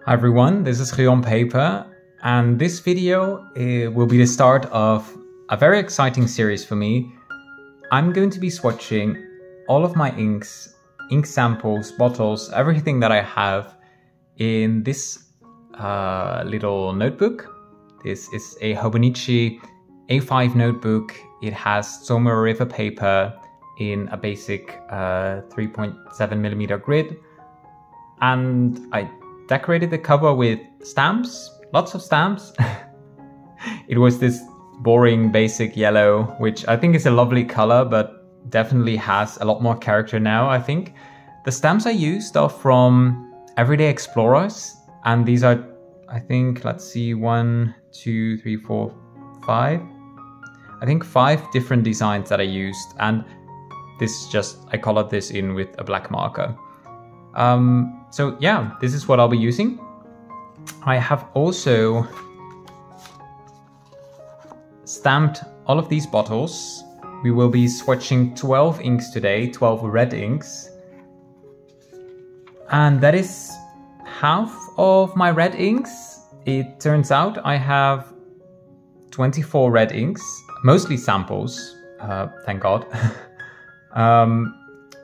Hi everyone, this is Guillaume Paper, and this video will be the start of a very exciting series for me. I'm going to be swatching all of my inks, ink samples, bottles, everything that I have in this little notebook. This is a Hobonichi A5 notebook. It has Tomo River paper in a basic 3.7mm grid, and I decorated the cover with stamps, lots of stamps. It was this boring basic yellow, which I think is a lovely color, but definitely has a lot more character now, I think. The stamps I used are from Everyday Explorers, and these are, I think, let's see, 1, 2, 3, 4, 5. I think 5 different designs that I used, and this just, I colored this in with a black marker. So yeah, this is what I'll be using. I have also stamped all of these bottles. We will be swatching 12 inks today, 12 red inks. And that is half of my red inks. It turns out I have 24 red inks, mostly samples, thank God.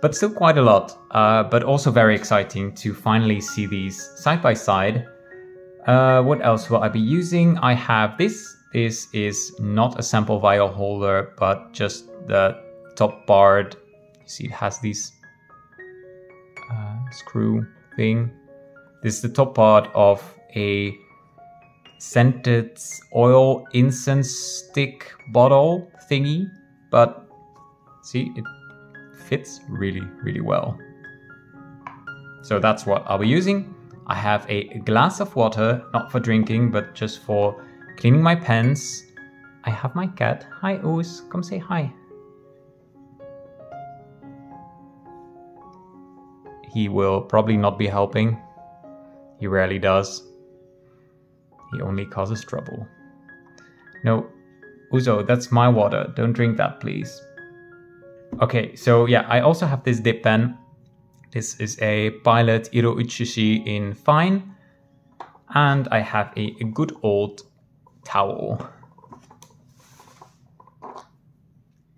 But still quite a lot, but also very exciting to finally see these side by side. What else will I be using? I have this. This is not a sample vial holder, but just the top part. You see it has these screw thing. This is the top part of a scented oil incense stick bottle thingy, but see, it fits really well. So that's what I'll be using. I have a glass of water, not for drinking, but just for cleaning my pens. I have my cat. Hi, Oos, come say hi. He will probably not be helping. He rarely does. He only causes trouble. No, Uzo, that's my water. Don't drink that, please. Okay, so yeah, I also have this dip pen. This is a Pilot Iro Uchishi in fine. And I have a good old towel.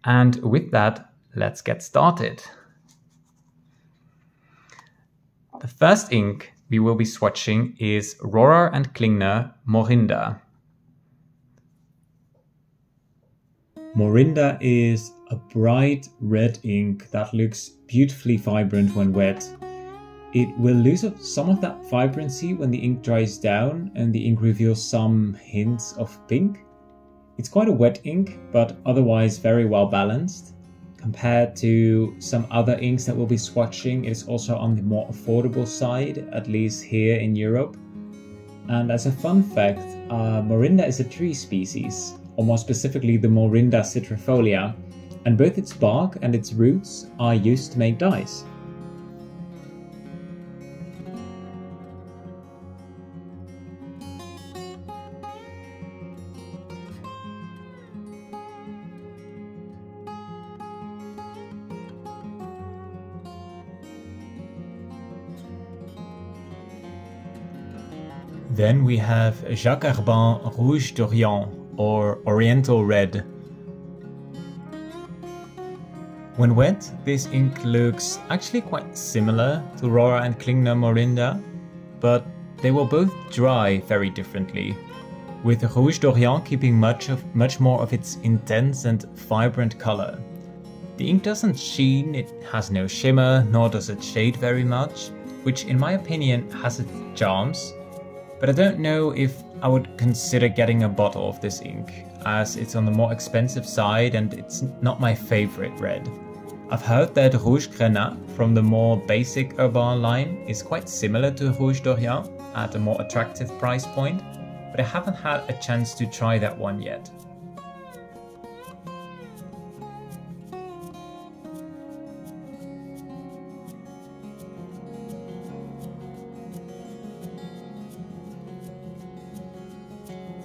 And with that, let's get started. The first ink we will be swatching is Rohrer and Klingner Morinda. Morinda is a bright red ink that looks beautifully vibrant when wet. It will lose some of that vibrancy when the ink dries down and the ink reveals some hints of pink. It's quite a wet ink, but otherwise very well balanced. Compared to some other inks that we'll be swatching, it is also on the more affordable side, at least here in Europe. And as a fun fact, Morinda is a tree species, or more specifically the Morinda citrifolia, and both its bark and its roots are used to make dyes. Then we have Jacques Herbin Rouge d'Orient, or Oriental Red. When wet, this ink looks actually quite similar to Rohrer and Klingner Morinda, but they will both dry very differently, with Rouge d'Orient keeping much more of its intense and vibrant color. The ink doesn't sheen, it has no shimmer, nor does it shade very much, which in my opinion has its charms. But I don't know if I would consider getting a bottle of this ink, as it's on the more expensive side and it's not my favorite red. I've heard that Rouge Grenat from the more basic Herbin line is quite similar to Rouge d'Orient at a more attractive price point, but I haven't had a chance to try that one yet.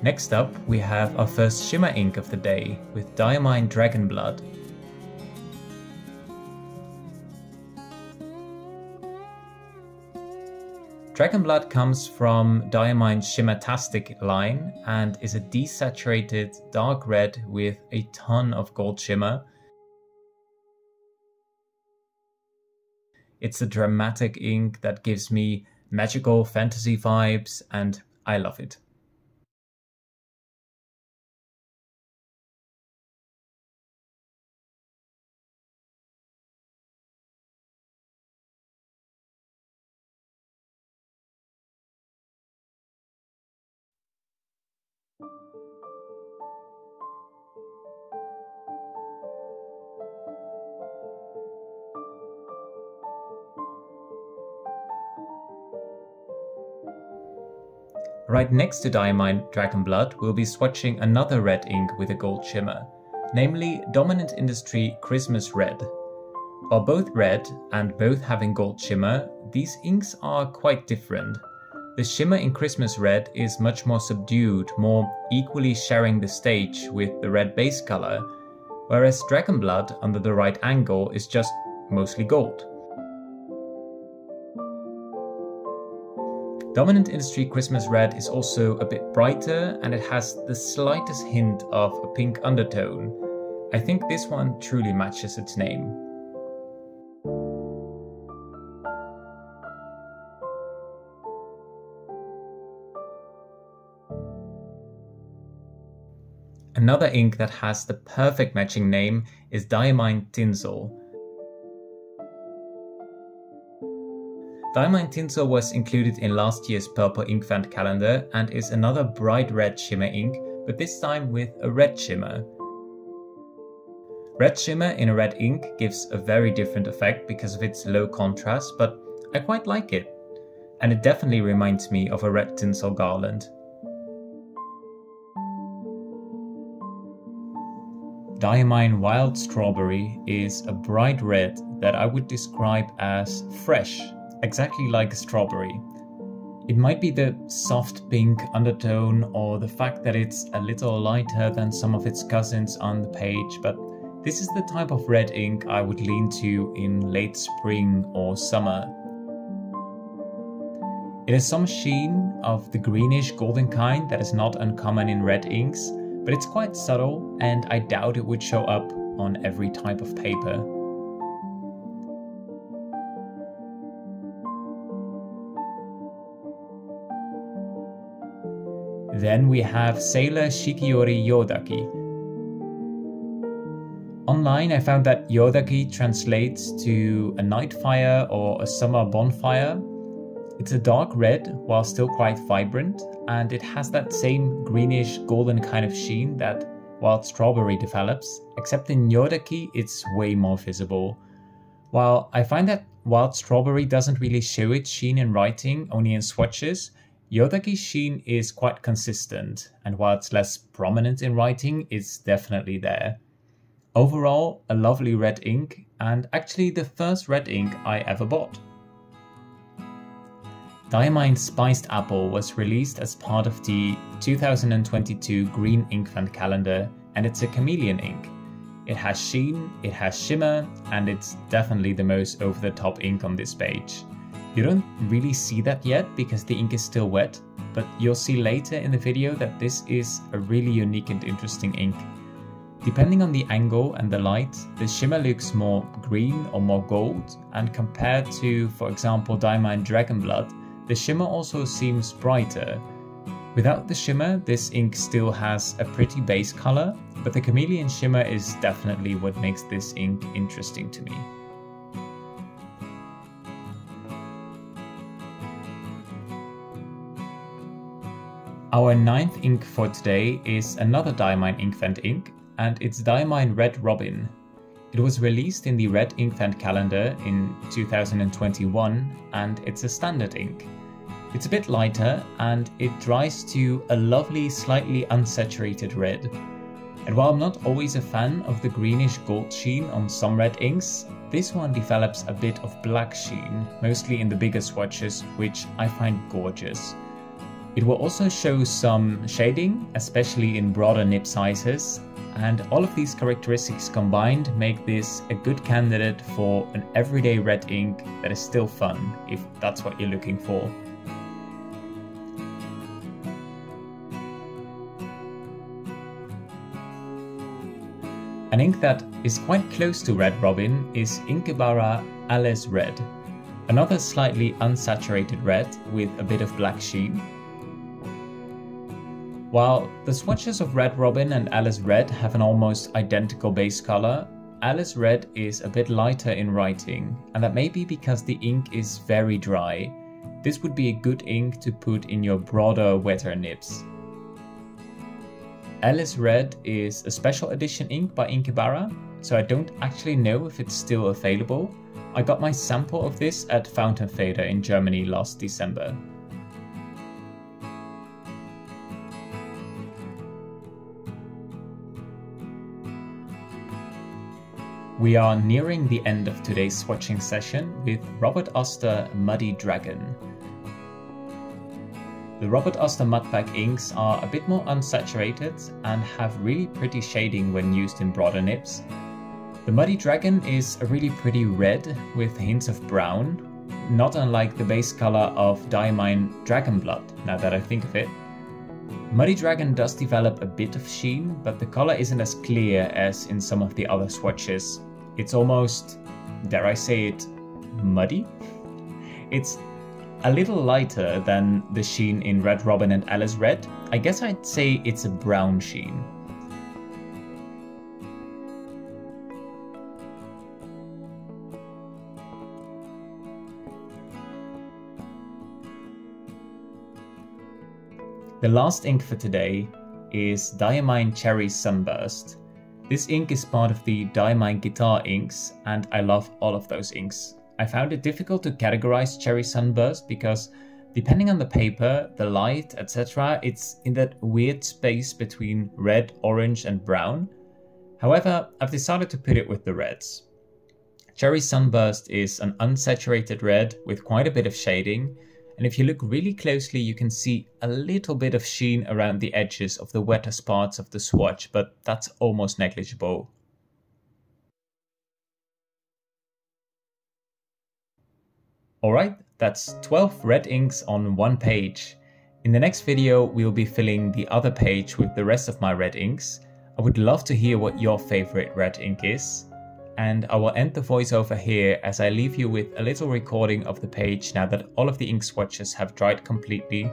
Next up, we have our first shimmer ink of the day with Diamine Dragon Blood. Dragon Blood comes from Diamine's Shimmertastic line and is a desaturated dark red with a ton of gold shimmer. It's a dramatic ink that gives me magical fantasy vibes and I love it. Right next to Diamine Dragon Blood, we'll be swatching another red ink with a gold shimmer, namely Dominant Industry Christmas Red. While both red and both having gold shimmer, these inks are quite different. The shimmer in Christmas Red is much more subdued, more equally sharing the stage with the red base color, whereas Dragon Blood under the right angle is just mostly gold. Dominant Industry Christmas Red is also a bit brighter and it has the slightest hint of a pink undertone. I think this one truly matches its name. Another ink that has the perfect matching name is Diamine Tinsel. Diamine Tinsel was included in last year's Purple Ink Fant calendar and is another bright red shimmer ink, but this time with a red shimmer. Red shimmer in a red ink gives a very different effect because of its low contrast, but I quite like it. And it definitely reminds me of a red tinsel garland. Diamine Wild Strawberry is a bright red that I would describe as fresh. Exactly like a strawberry. It might be the soft pink undertone or the fact that it's a little lighter than some of its cousins on the page, but this is the type of red ink I would lean to in late spring or summer. It has some sheen of the greenish golden kind that is not uncommon in red inks, but it's quite subtle and I doubt it would show up on every type of paper. Then we have Sailor Shikiori Yodaki. Online I found that Yodaki translates to a night fire or a summer bonfire. It's a dark red while still quite vibrant, and it has that same greenish golden kind of sheen that Wild Strawberry develops, except in Yodaki it's way more visible. While I find that Wild Strawberry doesn't really show its sheen in writing, only in swatches, Yodaki's sheen is quite consistent, and while it's less prominent in writing, it's definitely there. Overall, a lovely red ink, and actually the first red ink I ever bought. Diamine Spiced Apple was released as part of the 2022 Green Ink Fant calendar, and it's a chameleon ink. It has sheen, it has shimmer, and it's definitely the most over-the-top ink on this page. You don't really see that yet because the ink is still wet, but you'll see later in the video that this is a really unique and interesting ink. Depending on the angle and the light, the shimmer looks more green or more gold, and compared to, for example, Diamine Dragon Blood, the shimmer also seems brighter. Without the shimmer, this ink still has a pretty base color, but the chameleon shimmer is definitely what makes this ink interesting to me. Our ninth ink for today is another Diamine Ink Fant ink, and it's Diamine Red Robin. It was released in the Red Ink Fant calendar in 2021, and it's a standard ink. It's a bit lighter, and it dries to a lovely, slightly unsaturated red. And while I'm not always a fan of the greenish gold sheen on some red inks, this one develops a bit of black sheen, mostly in the bigger swatches, which I find gorgeous. It will also show some shading, especially in broader nib sizes, and all of these characteristics combined make this a good candidate for an everyday red ink that is still fun, if that's what you're looking for. An ink that is quite close to Red Robin is Inkebara Alice Red, another slightly unsaturated red with a bit of black sheen. While the swatches of Red Robin and Alice Red have an almost identical base color, Alice Red is a bit lighter in writing, and that may be because the ink is very dry. This would be a good ink to put in your broader, wetter nibs. Alice Red is a special edition ink by Inkebara, so I don't actually know if it's still available. I got my sample of this at fountainpen in Germany last December. We are nearing the end of today's swatching session with Robert Oster Muddy Dragon. The Robert Oster Mudpack inks are a bit more unsaturated and have really pretty shading when used in broader nibs. The Muddy Dragon is a really pretty red with hints of brown, not unlike the base color of Diamine Dragon Blood, now that I think of it. Muddy Dragon does develop a bit of sheen, but the color isn't as clear as in some of the other swatches. It's almost, dare I say it, muddy? It's a little lighter than the sheen in Red Robin and Alice Red. I guess I'd say it's a brown sheen. The last ink for today is Diamine Cherry Sunburst. This ink is part of the Diamine Guitar inks, and I love all of those inks. I found it difficult to categorize Cherry Sunburst because depending on the paper, the light, etc., it's in that weird space between red, orange and brown. However, I've decided to put it with the reds. Cherry Sunburst is an unsaturated red with quite a bit of shading, and if you look really closely you can see a little bit of sheen around the edges of the wettest parts of the swatch, but that's almost negligible. Alright, that's 12 red inks on one page. In the next video we'll be filling the other page with the rest of my red inks. I would love to hear what your favorite red ink is. And I will end the voiceover here as I leave you with a little recording of the page now that all of the ink swatches have dried completely.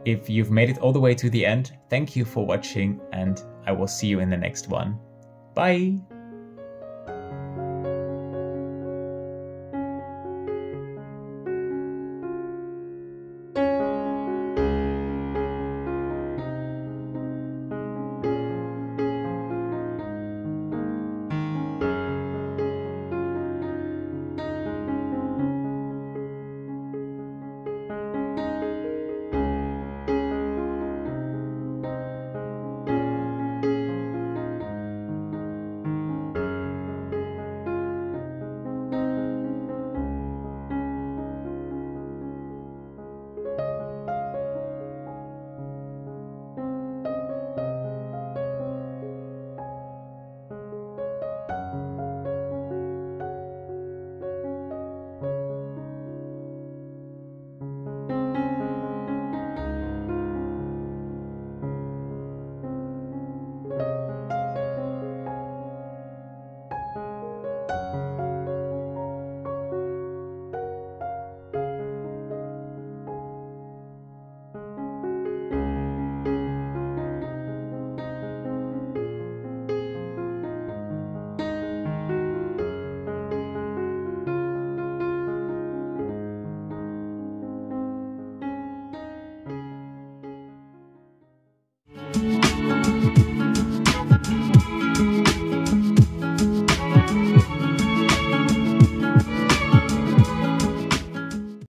If you've made it all the way to the end, thank you for watching and I will see you in the next one. Bye!